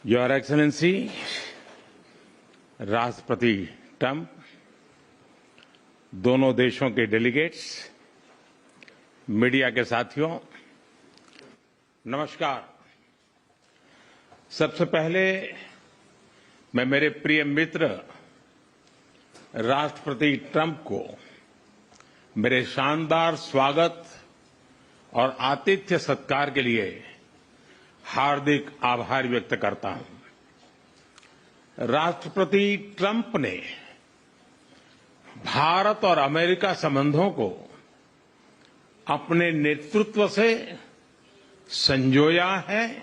Your excellency राष्ट्रपति Trump, दोनों देशों के डेलीगेट्स, मीडिया के साथियों, नमस्कार। सबसे पहले मैं मेरे प्रिय मित्र राष्ट्रपति ट्रंप को मेरे शानदार स्वागत और आतिथ्य सत्कार के लिए हार्दिक आभार व्यक्त करता हूं। राष्ट्रपति ट्रंप ने भारत और अमेरिका संबंधों को अपने नेतृत्व से संजोया है,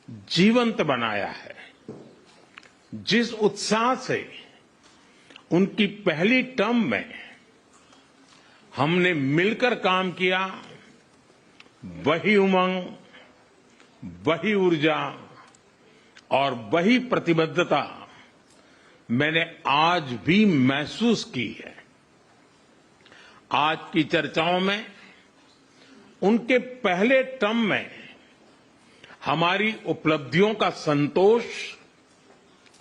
जीवंत बनाया है। जिस उत्साह से उनकी पहली टर्म में हमने मिलकर काम किया, वही उमंग, वही ऊर्जा और वही प्रतिबद्धता मैंने आज भी महसूस की है। आज की चर्चाओं में उनके पहले टर्म में हमारी उपलब्धियों का संतोष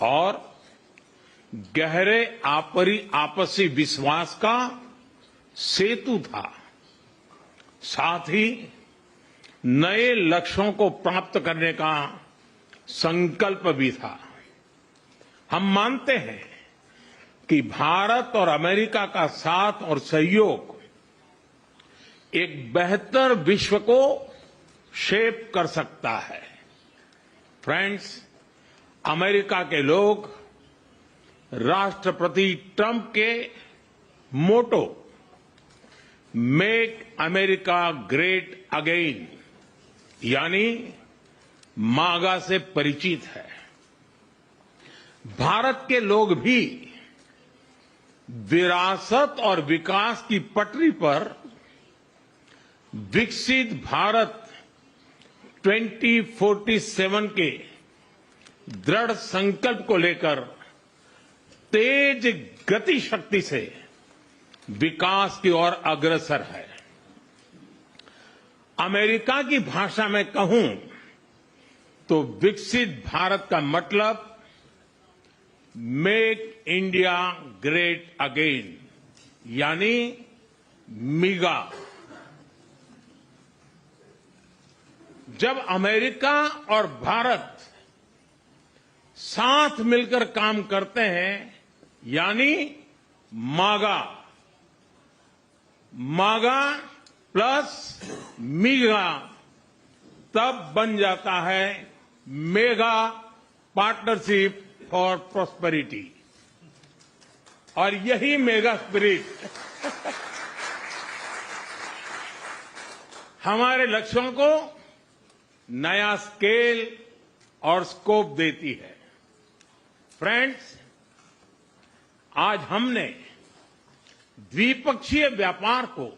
और गहरे आपसी विश्वास का सेतु था। साथ ही नए लक्ष्यों को प्राप्त करने का संकल्प भी था। हम मानते हैं कि भारत और अमेरिका का साथ और सहयोग एक बेहतर विश्व को शेप कर सकता है। फ्रेंड्स, अमेरिका के लोग राष्ट्रपति ट्रंप के मोटो मेक अमेरिका ग्रेट अगेन यानी मागा से परिचित है। भारत के लोग भी विरासत और विकास की पटरी पर विकसित भारत 2047 के दृढ़ संकल्प को लेकर तेज गति शक्ति से विकास की ओर अग्रसर है। अमेरिका की भाषा में कहूं तो विकसित भारत का मतलब मेक इंडिया ग्रेट अगेन यानी मिगा। जब अमेरिका और भारत साथ मिलकर काम करते हैं यानी मागा प्लस मिगा, तब बन जाता है मेगा पार्टनरशिप फॉर प्रॉस्पेरिटी। और यही मेगा स्पिरिट हमारे लक्ष्यों को नया स्केल और स्कोप देती है। फ्रेंड्स, आज हमने द्विपक्षीय व्यापार को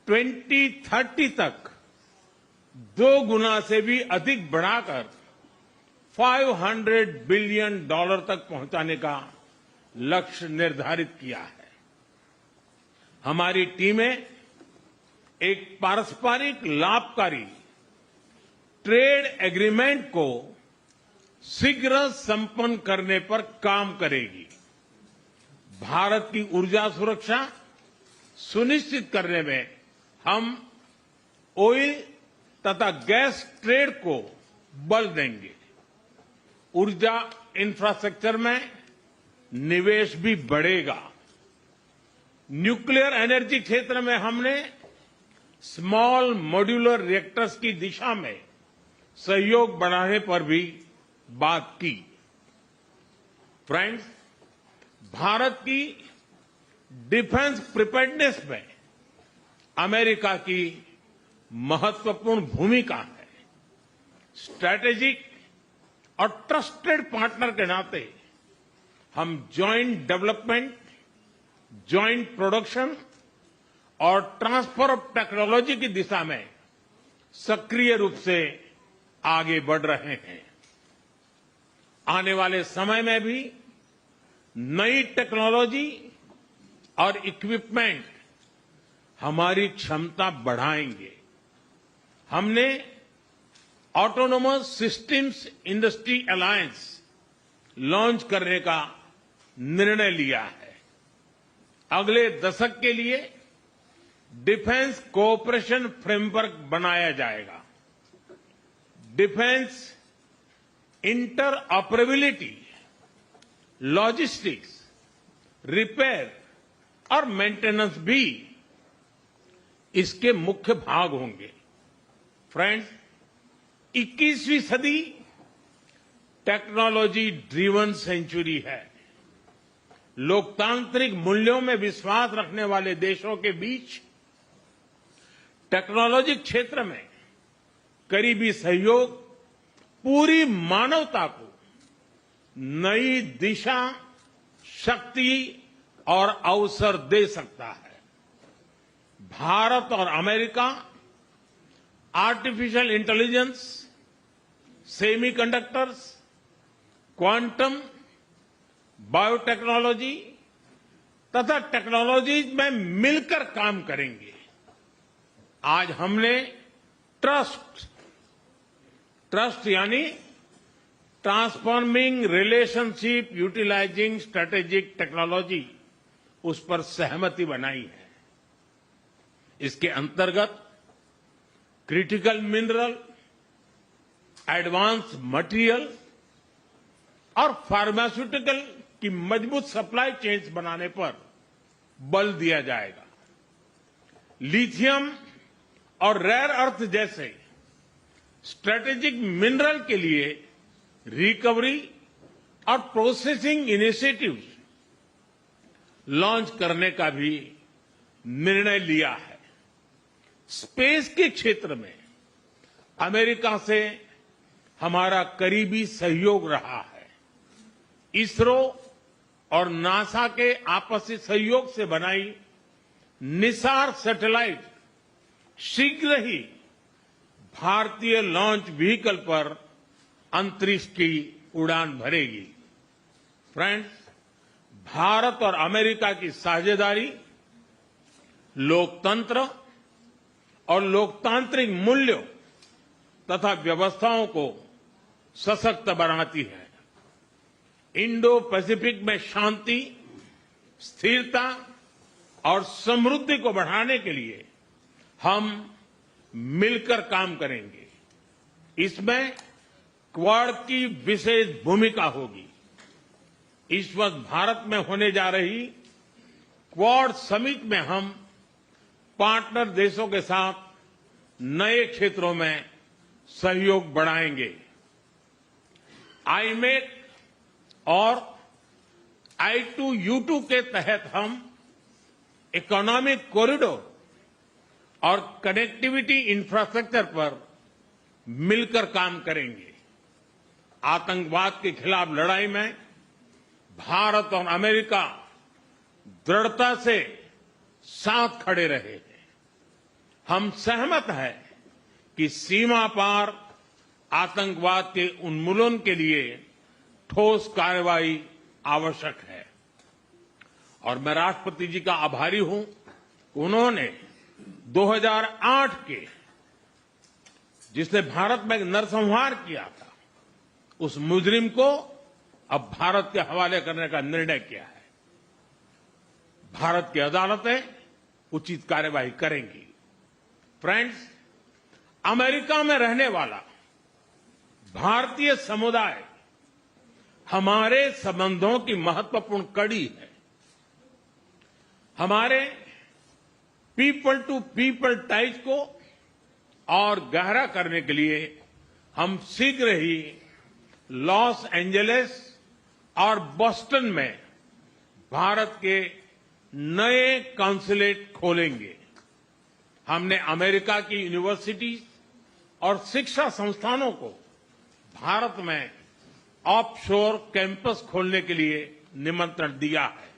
2030 तक 2 गुना से भी अधिक बढ़ाकर $500 बिलियन तक पहुंचाने का लक्ष्य निर्धारित किया है। हमारी टीमें एक पारस्परिक लाभकारी ट्रेड एग्रीमेंट को शीघ्र संपन्न करने पर काम करेगी। भारत की ऊर्जा सुरक्षा सुनिश्चित करने में हम ऑयल तथा गैस ट्रेड को बल देंगे। ऊर्जा इंफ्रास्ट्रक्चर में निवेश भी बढ़ेगा। न्यूक्लियर एनर्जी क्षेत्र में हमने स्मॉल मॉड्यूलर रिएक्टर्स की दिशा में सहयोग बढ़ाने पर भी बात की। फ्रेंड्स, भारत की डिफेंस प्रिपेयर्डनेस में अमेरिका की महत्वपूर्ण भूमिका है। स्ट्रैटेजिक और ट्रस्टेड पार्टनर के नाते हम जॉइंट डेवलपमेंट, जॉइंट प्रोडक्शन और ट्रांसफर ऑफ टेक्नोलॉजी की दिशा में सक्रिय रूप से आगे बढ़ रहे हैं। आने वाले समय में भी नई टेक्नोलॉजी और इक्विपमेंट हमारी क्षमता बढ़ाएंगे। हमने autonomous systems industry alliance launch करने का निर्णय लिया है। अगले दशक के लिए डिफेंस कोऑपरेशन फ्रेमवर्क बनाया जाएगा। डिफेंस इंटरऑपरेबिलिटी, लॉजिस्टिक्स, रिपेयर और मेंटेनेंस भी इसके मुख्य भाग होंगे। फ्रेंड्स, 21वीं सदी टेक्नोलॉजी ड्रिवन सेंचुरी है। लोकतांत्रिक मूल्यों में विश्वास रखने वाले देशों के बीच टेक्नोलॉजी क्षेत्र में करीबी सहयोग पूरी मानवता को नई दिशा, शक्ति और अवसर दे सकता है। भारत और America artificial intelligence, semiconductors, quantum, biotechnology तथा टेक्नोलॉजीज में मिलकर काम करेंगे। आज हमने ट्रस्ट यानी transforming relationship utilising strategic technology, उस पर सहमति बनाई है। इसके अंतर्गत क्रिटिकल मिनरल, एडवांस मटेरियल और फार्मास्यूटिकल की मजबूत सप्लाई चेन्स बनाने पर बल दिया जाएगा। लिथियम और रेयर अर्थ जैसे स्ट्रेटेजिक मिनरल के लिए रिकवरी और प्रोसेसिंग इनिशिएटिव्स लॉन्च करने का भी निर्णय लिया है। स्पेस के क्षेत्र में अमेरिका से हमारा करीबी सहयोग रहा है। इसरो और नासा के आपसी सहयोग से बनाई निसार सैटेलाइट शीघ्र ही भारतीय लॉन्च व्हीकल पर अंतरिक्ष की उड़ान भरेगी। फ्रेंड्स, भारत और अमेरिका की साझेदारी लोकतंत्र और लोकतांत्रिक मूल्यों तथा व्यवस्थाओं को सशक्त बनाती है। इंडो पैसिफिक में शांति, स्थिरता और समृद्धि को बढ़ाने के लिए हम मिलकर काम करेंगे। इसमें क्वाड की विशेष भूमिका होगी। इस वक्त भारत में होने जा रही क्वाड समिट में हम पार्टनर देशों के साथ नए क्षेत्रों में सहयोग बढ़ाएंगे। आईमेक और I2U2 के तहत हम इकोनॉमिक कॉरिडोर और कनेक्टिविटी इंफ्रास्ट्रक्चर पर मिलकर काम करेंगे। आतंकवाद के खिलाफ लड़ाई में भारत और अमेरिका दृढ़ता से साथ खड़े रहे हैं। हम सहमत हैं कि सीमा पार आतंकवाद के उन्मूलन के लिए ठोस कार्रवाई आवश्यक है। और मैं राष्ट्रपति जी का आभारी हूं, उन्होंने 2008 के जिसने भारत में नरसंहार किया था, उस मुजरिम को अब भारत के हवाले करने का निर्णय किया है। भारत की अदालतें उचित कार्यवाही करेंगी। फ्रेंड्स, अमेरिका में रहने वाला भारतीय समुदाय हमारे संबंधों की महत्वपूर्ण कड़ी है। हमारे पीपल टू पीपल टाइज को और गहरा करने के लिए हम शीघ्र ही लॉस एंजलिस और बोस्टन में भारत के नए कॉन्सुलेट खोलेंगे। हमने अमेरिका की यूनिवर्सिटीज और शिक्षा संस्थानों को भारत में ऑफशोर कैंपस खोलने के लिए निमंत्रण दिया है।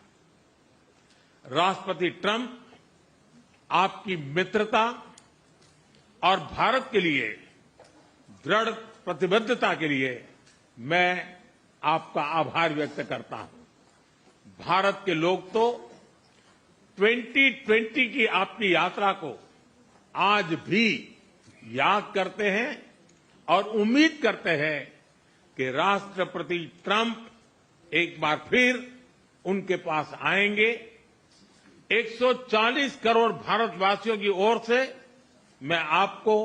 राष्ट्रपति ट्रंप आपकी मित्रता और भारत के लिए दृढ़ प्रतिबद्धता के लिए मैं आपका आभार व्यक्त करता हूं। भारत के लोग तो 2020 की आपकी यात्रा को आज भी याद करते हैं और उम्मीद करते हैं कि राष्ट्रपति ट्रंप एक बार फिर उनके पास आएंगे। 140 करोड़ भारतवासियों की ओर से मैं आपको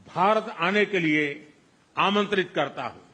भारत आने के लिए आमंत्रित करता हूं।